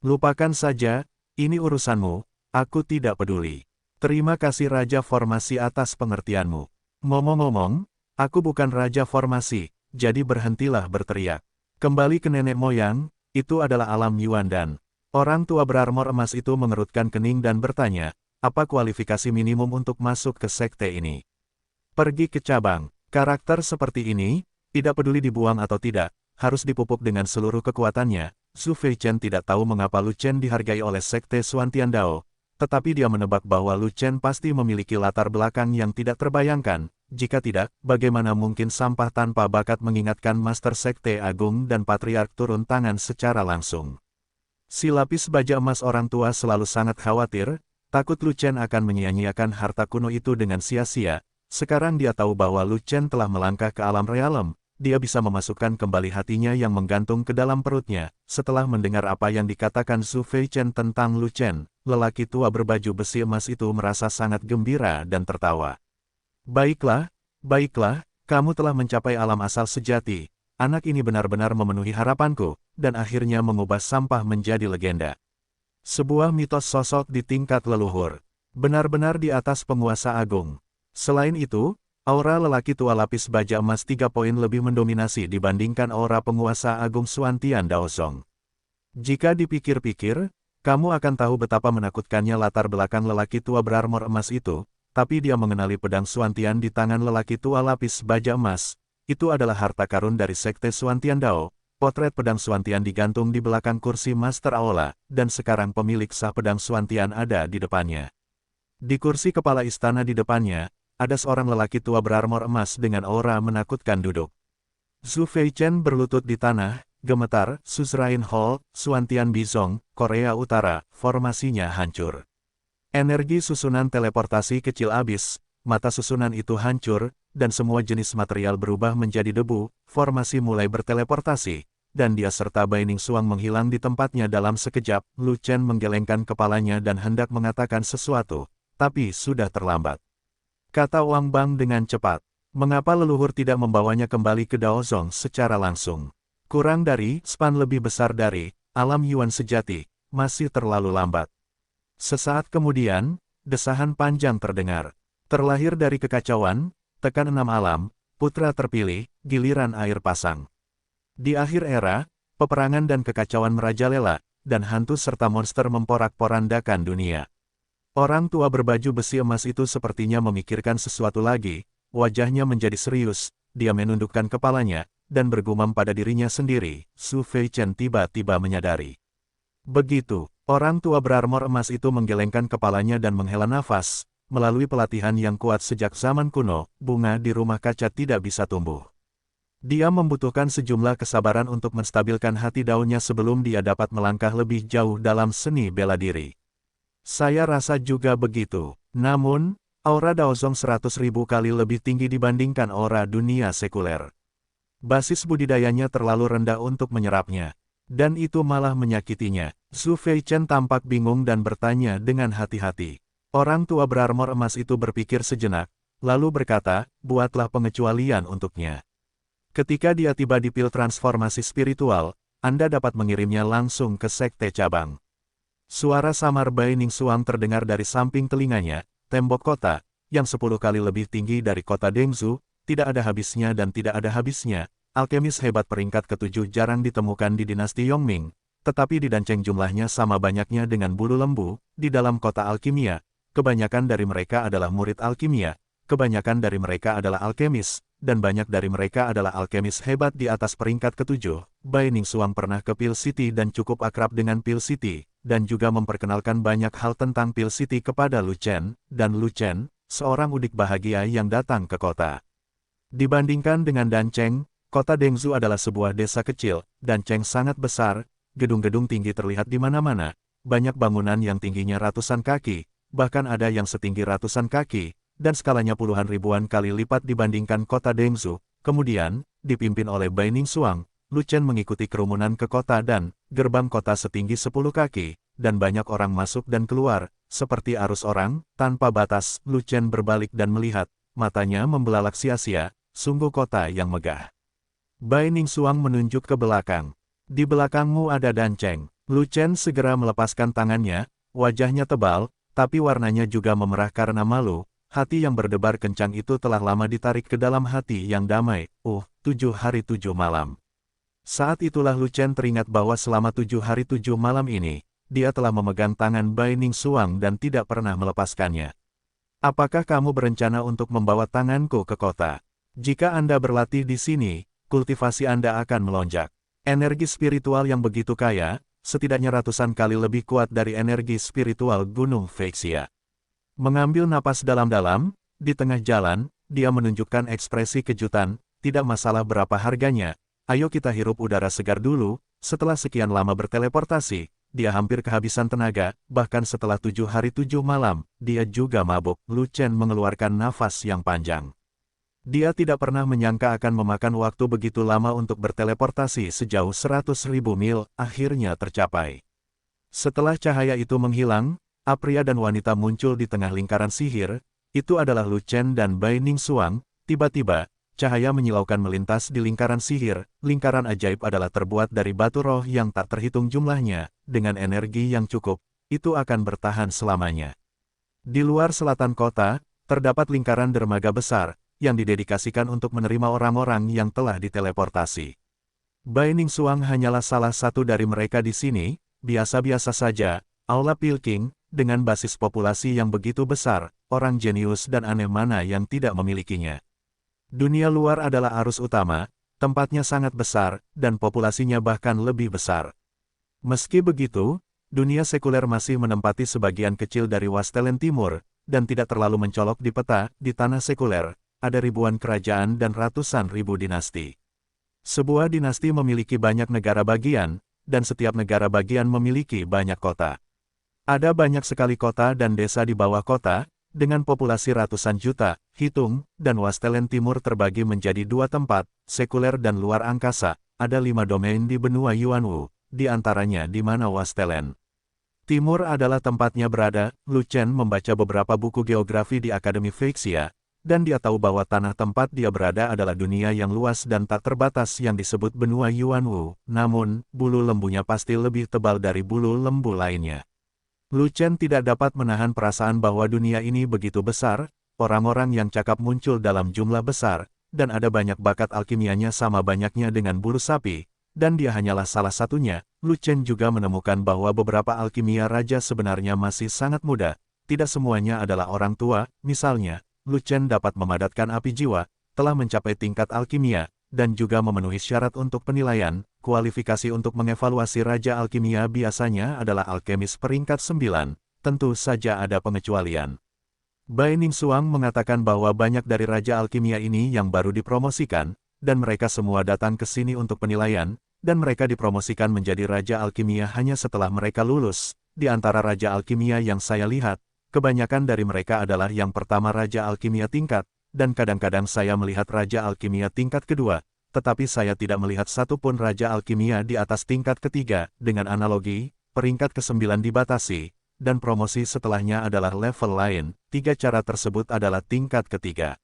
Lupakan saja, ini urusanmu, aku tidak peduli. Terima kasih Raja Formasi atas pengertianmu. Ngomong-ngomong, aku bukan Raja Formasi, jadi berhentilah berteriak. Kembali ke nenek moyang, itu adalah alam Yuan dan orang tua berarmor emas itu mengerutkan kening dan bertanya, apa kualifikasi minimum untuk masuk ke sekte ini? Pergi ke cabang, karakter seperti ini, tidak peduli dibuang atau tidak, harus dipupuk dengan seluruh kekuatannya. Zhu Feichen tidak tahu mengapa Lu Chen dihargai oleh sekte Xuantian Dao, tetapi dia menebak bahwa Lu Chen pasti memiliki latar belakang yang tidak terbayangkan. Jika tidak, bagaimana mungkin sampah tanpa bakat mengingatkan Master Sekte Agung dan Patriark turun tangan secara langsung. Si lapis baja emas orang tua selalu sangat khawatir, takut Lu Chen akan menyia-nyiakan harta kuno itu dengan sia-sia. Sekarang dia tahu bahwa Lu Chen telah melangkah ke alam realem, dia bisa memasukkan kembali hatinya yang menggantung ke dalam perutnya. Setelah mendengar apa yang dikatakan Zhu Feichen tentang Lu Chen, lelaki tua berbaju besi emas itu merasa sangat gembira dan tertawa. Baiklah, baiklah, kamu telah mencapai alam asal sejati. Anak ini benar-benar memenuhi harapanku, dan akhirnya mengubah sampah menjadi legenda. Sebuah mitos sosok di tingkat leluhur. Benar-benar di atas penguasa agung. Selain itu, aura lelaki tua lapis baja emas 3 poin lebih mendominasi dibandingkan aura penguasa agung Xuantian Daozong. Jika dipikir-pikir, kamu akan tahu betapa menakutkannya latar belakang lelaki tua berarmor emas itu, tapi dia mengenali pedang Xuantian di tangan lelaki tua lapis baja emas. Itu adalah harta karun dari sekte Xuantian Dao. Potret pedang Xuantian digantung di belakang kursi Master Aula, dan sekarang pemilik sah pedang Xuantian ada di depannya. Di kursi kepala istana di depannya, ada seorang lelaki tua berarmor emas dengan aura menakutkan duduk. Zhu Feichen berlutut di tanah, gemetar. Suzerain Hall, Xuantian Bizong, Korea Utara, formasinya hancur. Energi susunan teleportasi kecil abis, mata susunan itu hancur, dan semua jenis material berubah menjadi debu, formasi mulai berteleportasi, dan dia serta Bai Ningsuang menghilang di tempatnya dalam sekejap. Lu Chen menggelengkan kepalanya dan hendak mengatakan sesuatu, tapi sudah terlambat. Kata Wang Bang dengan cepat, mengapa leluhur tidak membawanya kembali ke Daozong secara langsung? Kurang dari, span lebih besar dari, alam Yuan sejati, masih terlalu lambat. Sesaat kemudian, desahan panjang terdengar. Terlahir dari kekacauan, tekan 6 alam, putra terpilih, giliran air pasang. Di akhir era, peperangan dan kekacauan merajalela, dan hantu serta monster memporak-porandakan dunia. Orang tua berbaju besi emas itu sepertinya memikirkan sesuatu lagi, wajahnya menjadi serius, dia menundukkan kepalanya, dan bergumam pada dirinya sendiri. Zhu Feichen tiba-tiba menyadari. Begitu, Orang tua berarmor emas itu menggelengkan kepalanya dan menghela nafas. Melalui pelatihan yang kuat sejak zaman kuno, bunga di rumah kaca tidak bisa tumbuh. Dia membutuhkan sejumlah kesabaran untuk menstabilkan hati daunnya sebelum dia dapat melangkah lebih jauh dalam seni bela diri. Saya rasa juga begitu. Namun, aura Daozong 100.000 kali lebih tinggi dibandingkan aura dunia sekuler. Basis budidayanya terlalu rendah untuk menyerapnya. Dan itu malah menyakitinya. Zhu Feichen tampak bingung dan bertanya dengan hati-hati. Orang tua berarmor emas itu berpikir sejenak, lalu berkata, buatlah pengecualian untuknya. Ketika dia tiba di pil transformasi spiritual, Anda dapat mengirimnya langsung ke sekte cabang. Suara samar Bai Ningsuang terdengar dari samping telinganya, tembok kota, yang 10 kali lebih tinggi dari kota Dengzhou, tidak ada habisnya dan tidak ada habisnya. Alkemis hebat peringkat ke-7 jarang ditemukan di dinasti Yongming, tetapi di Danceng jumlahnya sama banyaknya dengan bulu lembu. Di dalam kota alkimia, kebanyakan dari mereka adalah murid alkimia, kebanyakan dari mereka adalah alkemis, dan banyak dari mereka adalah alkemis hebat di atas peringkat ke-7. Bai Ningsuang pernah ke Pil City dan cukup akrab dengan Pil City, dan juga memperkenalkan banyak hal tentang Pil City kepada Lu Chen, dan Lu Chen, seorang udik bahagia yang datang ke kota. Dibandingkan dengan Danceng, kota Dengzhou adalah sebuah desa kecil. Danceng sangat besar, gedung-gedung tinggi terlihat di mana-mana, banyak bangunan yang tingginya ratusan kaki, bahkan ada yang setinggi ratusan kaki, dan skalanya puluhan ribuan kali lipat dibandingkan kota Dengzhou. Kemudian, dipimpin oleh Bai Ningsuang, Lu Chen mengikuti kerumunan ke kota dan gerbang kota setinggi 10 kaki, dan banyak orang masuk dan keluar, seperti arus orang, tanpa batas. Lu Chen berbalik dan melihat, matanya membelalak sia-sia, sungguh kota yang megah. Bai Ningsuang menunjuk ke belakang. Di belakangmu ada Danceng. Lu Chen segera melepaskan tangannya, wajahnya tebal, tapi warnanya juga memerah karena malu. Hati yang berdebar kencang itu telah lama ditarik ke dalam hati yang damai. 7 hari 7 malam. Saat itulah Lu Chen teringat bahwa selama 7 hari 7 malam ini, dia telah memegang tangan Bai Ningsuang dan tidak pernah melepaskannya. Apakah kamu berencana untuk membawa tanganku ke kota? Jika Anda berlatih di sini, kultivasi Anda akan melonjak. Energi spiritual yang begitu kaya, setidaknya ratusan kali lebih kuat dari energi spiritual Gunung Feixia. Mengambil napas dalam-dalam, di tengah jalan, dia menunjukkan ekspresi kejutan, tidak masalah berapa harganya, ayo kita hirup udara segar dulu. Setelah sekian lama berteleportasi, dia hampir kehabisan tenaga, bahkan setelah 7 hari 7 malam, dia juga mabuk. Lu Chen mengeluarkan nafas yang panjang. Dia tidak pernah menyangka akan memakan waktu begitu lama untuk berteleportasi sejauh 100.000 mil, akhirnya tercapai. Setelah cahaya itu menghilang, pria dan wanita muncul di tengah lingkaran sihir. Itu adalah Lu Chen dan Bai Ningsuang. Tiba-tiba, cahaya menyilaukan melintas di lingkaran sihir. Lingkaran ajaib adalah terbuat dari batu roh yang tak terhitung jumlahnya. Dengan energi yang cukup, itu akan bertahan selamanya. Di luar selatan kota, terdapat lingkaran dermaga besar, yang didedikasikan untuk menerima orang-orang yang telah diteleportasi. Bai Ningsuang hanyalah salah satu dari mereka di sini. Biasa-biasa saja, Aula Pilking, dengan basis populasi yang begitu besar, orang jenius dan aneh mana yang tidak memilikinya. Dunia luar adalah arus utama, tempatnya sangat besar, dan populasinya bahkan lebih besar. Meski begitu, dunia sekuler masih menempati sebagian kecil dari Wastelen Timur, dan tidak terlalu mencolok di peta. Di tanah sekuler, ada ribuan kerajaan dan ratusan ribu dinasti. Sebuah dinasti memiliki banyak negara bagian, dan setiap negara bagian memiliki banyak kota. Ada banyak sekali kota dan desa di bawah kota, dengan populasi ratusan juta. Hitung, dan Wastelen Timur terbagi menjadi 2 tempat, sekuler dan luar angkasa. Ada 5 domain di benua Yuanwu, di antaranya di mana Wastelen Timur adalah tempatnya berada. Lu Chen membaca beberapa buku geografi di Akademi Feixia, dan dia tahu bahwa tanah tempat dia berada adalah dunia yang luas dan tak terbatas yang disebut benua Yuanwu. Namun, bulu lembunya pasti lebih tebal dari bulu lembu lainnya. Lu Chen tidak dapat menahan perasaan bahwa dunia ini begitu besar, orang-orang yang cakap muncul dalam jumlah besar, dan ada banyak bakat alkimianya sama banyaknya dengan bulu sapi, dan dia hanyalah salah satunya. Lu Chen juga menemukan bahwa beberapa alkimia raja sebenarnya masih sangat muda, tidak semuanya adalah orang tua. Misalnya, Lu Chen dapat memadatkan api jiwa, telah mencapai tingkat alkimia, dan juga memenuhi syarat untuk penilaian. Kualifikasi untuk mengevaluasi Raja Alkimia biasanya adalah alkemis peringkat 9, tentu saja ada pengecualian. Bai Ningsuang mengatakan bahwa banyak dari Raja Alkimia ini yang baru dipromosikan, dan mereka semua datang ke sini untuk penilaian, dan mereka dipromosikan menjadi Raja Alkimia hanya setelah mereka lulus. Di antara Raja Alkimia yang saya lihat, kebanyakan dari mereka adalah yang pertama Raja Alkimia tingkat, dan kadang-kadang saya melihat Raja Alkimia tingkat kedua, tetapi saya tidak melihat satupun Raja Alkimia di atas tingkat ketiga. Dengan analogi, peringkat ke-9 dibatasi, dan promosi setelahnya adalah level lain. 3 cara tersebut adalah tingkat ketiga.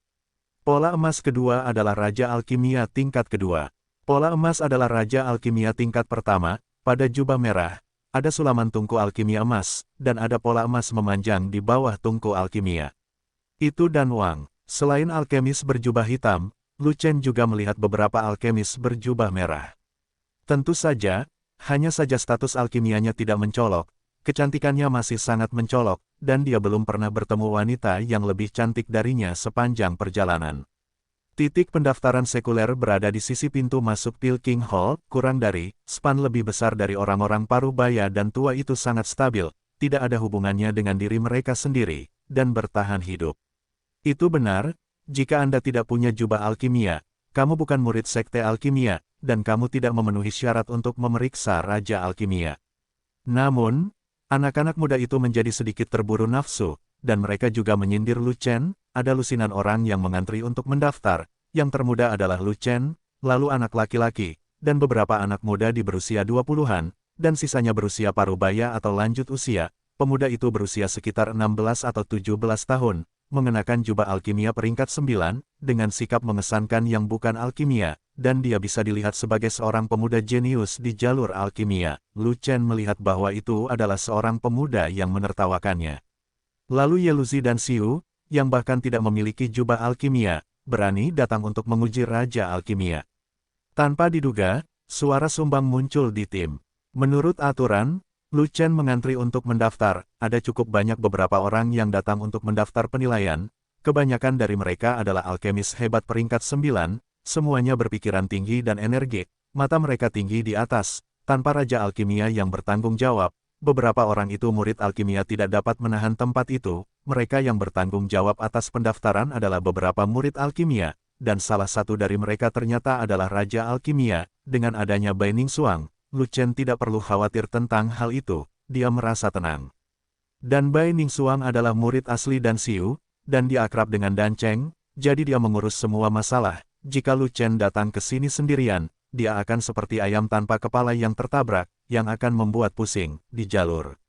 Pola emas kedua adalah Raja Alkimia tingkat kedua. Pola emas adalah Raja Alkimia tingkat pertama. Pada jubah merah, ada sulaman tungku alkimia emas, dan ada pola emas memanjang di bawah tungku alkimia. Itu Dan Wang. Selain alkemis berjubah hitam, Lu Chen juga melihat beberapa alkemis berjubah merah. Tentu saja, hanya saja status alkimianya tidak mencolok, kecantikannya masih sangat mencolok, dan dia belum pernah bertemu wanita yang lebih cantik darinya sepanjang perjalanan. Titik pendaftaran sekuler berada di sisi pintu masuk Peking Hall, kurang dari span lebih besar dari orang-orang paruh baya dan tua itu sangat stabil, tidak ada hubungannya dengan diri mereka sendiri, dan bertahan hidup. Itu benar, jika Anda tidak punya jubah alkimia, kamu bukan murid sekte alkimia, dan kamu tidak memenuhi syarat untuk memeriksa Raja Alkimia. Namun, anak-anak muda itu menjadi sedikit terburu nafsu, dan mereka juga menyindir Lu Chen. Ada lusinan orang yang mengantri untuk mendaftar, yang termuda adalah Lu Chen, lalu anak laki-laki, dan beberapa anak muda di berusia 20-an, dan sisanya berusia paruh baya atau lanjut usia. Pemuda itu berusia sekitar 16 atau 17 tahun, mengenakan jubah alkimia peringkat 9, dengan sikap mengesankan yang bukan alkimia, dan dia bisa dilihat sebagai seorang pemuda jenius di jalur alkimia. Lu Chen melihat bahwa itu adalah seorang pemuda yang menertawakannya. Lalu Yeluzi dan Xiu, yang bahkan tidak memiliki jubah alkimia, berani datang untuk menguji Raja Alkimia. Tanpa diduga, suara sumbang muncul di tim. Menurut aturan, Lu Chen mengantri untuk mendaftar. Ada cukup banyak beberapa orang yang datang untuk mendaftar penilaian. Kebanyakan dari mereka adalah alkemis hebat peringkat 9, semuanya berpikiran tinggi dan energik, mata mereka tinggi di atas, tanpa Raja Alkimia yang bertanggung jawab. Beberapa orang itu murid alkimia tidak dapat menahan tempat itu. Mereka yang bertanggung jawab atas pendaftaran adalah beberapa murid alkimia, dan salah satu dari mereka ternyata adalah Raja Alkimia. Dengan adanya Bai Ningsuang, Lu Chen tidak perlu khawatir tentang hal itu, dia merasa tenang. Dan Bai Ningsuang adalah murid asli Dan Xiu, dan dia akrab dengan Dan Cheng, jadi dia mengurus semua masalah. Jika Lu Chen datang ke sini sendirian, dia akan seperti ayam tanpa kepala yang tertabrak, yang akan membuat pusing di jalur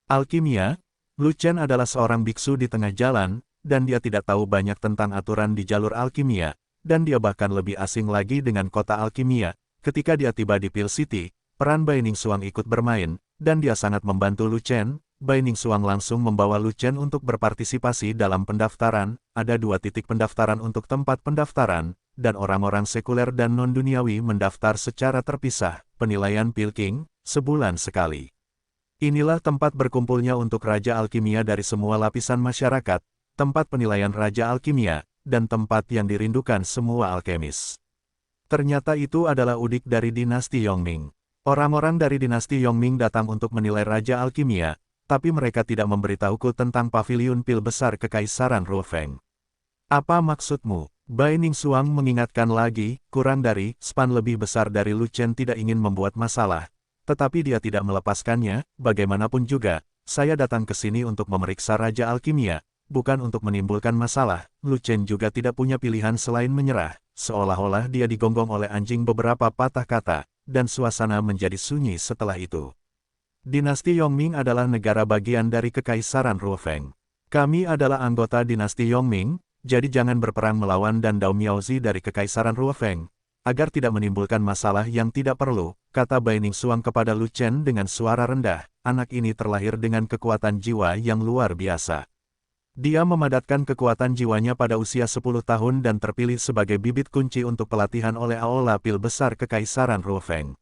alkimia. Lu Chen adalah seorang biksu di tengah jalan, dan dia tidak tahu banyak tentang aturan di jalur alkimia, dan dia bahkan lebih asing lagi dengan kota alkimia. Ketika dia tiba di Pil City, peran Bai Ningsuang ikut bermain, dan dia sangat membantu Lu Chen. Bai Ningsuang langsung membawa Lu Chen untuk berpartisipasi dalam pendaftaran. Ada 2 titik pendaftaran untuk tempat pendaftaran, dan orang-orang sekuler dan non-duniawi mendaftar secara terpisah. Penilaian Peking, sebulan sekali. Inilah tempat berkumpulnya untuk Raja Alkimia dari semua lapisan masyarakat, tempat penilaian Raja Alkimia, dan tempat yang dirindukan semua alkemis. Ternyata itu adalah udik dari dinasti Yongming. Orang-orang dari dinasti Yongming datang untuk menilai Raja Alkimia, tapi mereka tidak memberitahuku tentang paviliun pil besar Kekaisaran Ruofeng. Apa maksudmu? Bai Ningsuang mengingatkan lagi, kurang dari span lebih besar dari Lu Chen tidak ingin membuat masalah. Tetapi dia tidak melepaskannya. Bagaimanapun juga, saya datang ke sini untuk memeriksa Raja Alkimia, bukan untuk menimbulkan masalah. Lu Chen juga tidak punya pilihan selain menyerah, seolah-olah dia digonggong oleh anjing. Beberapa patah kata, dan suasana menjadi sunyi setelah itu. Dinasti Yongming adalah negara bagian dari Kekaisaran Ruofeng. Kami adalah anggota dinasti Yongming, jadi jangan berperang melawan dan Dao Miaozi dari Kekaisaran Ruofeng, agar tidak menimbulkan masalah yang tidak perlu, kata Bai Ningsuang kepada Lu Chen dengan suara rendah. Anak ini terlahir dengan kekuatan jiwa yang luar biasa. Dia memadatkan kekuatan jiwanya pada usia 10 tahun dan terpilih sebagai bibit kunci untuk pelatihan oleh Aula Pil Besar Kekaisaran Ruofeng.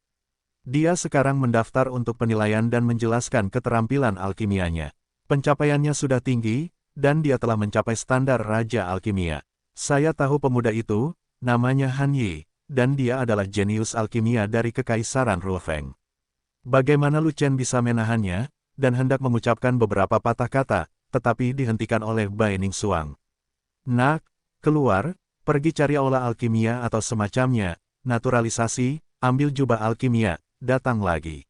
Dia sekarang mendaftar untuk penilaian dan menjelaskan keterampilan alkimianya. Pencapaiannya sudah tinggi, dan dia telah mencapai standar Raja Alkimia. Saya tahu pemuda itu, namanya Han Yi. dan dia adalah jenius alkimia dari Kekaisaran Ruofeng. Bagaimana Lu Chen bisa menahannya, dan hendak mengucapkan beberapa patah kata, tetapi dihentikan oleh Bai Ningsuang. Nak, keluar, pergi cari aula alkimia atau semacamnya, naturalisasi, ambil jubah alkimia, datang lagi.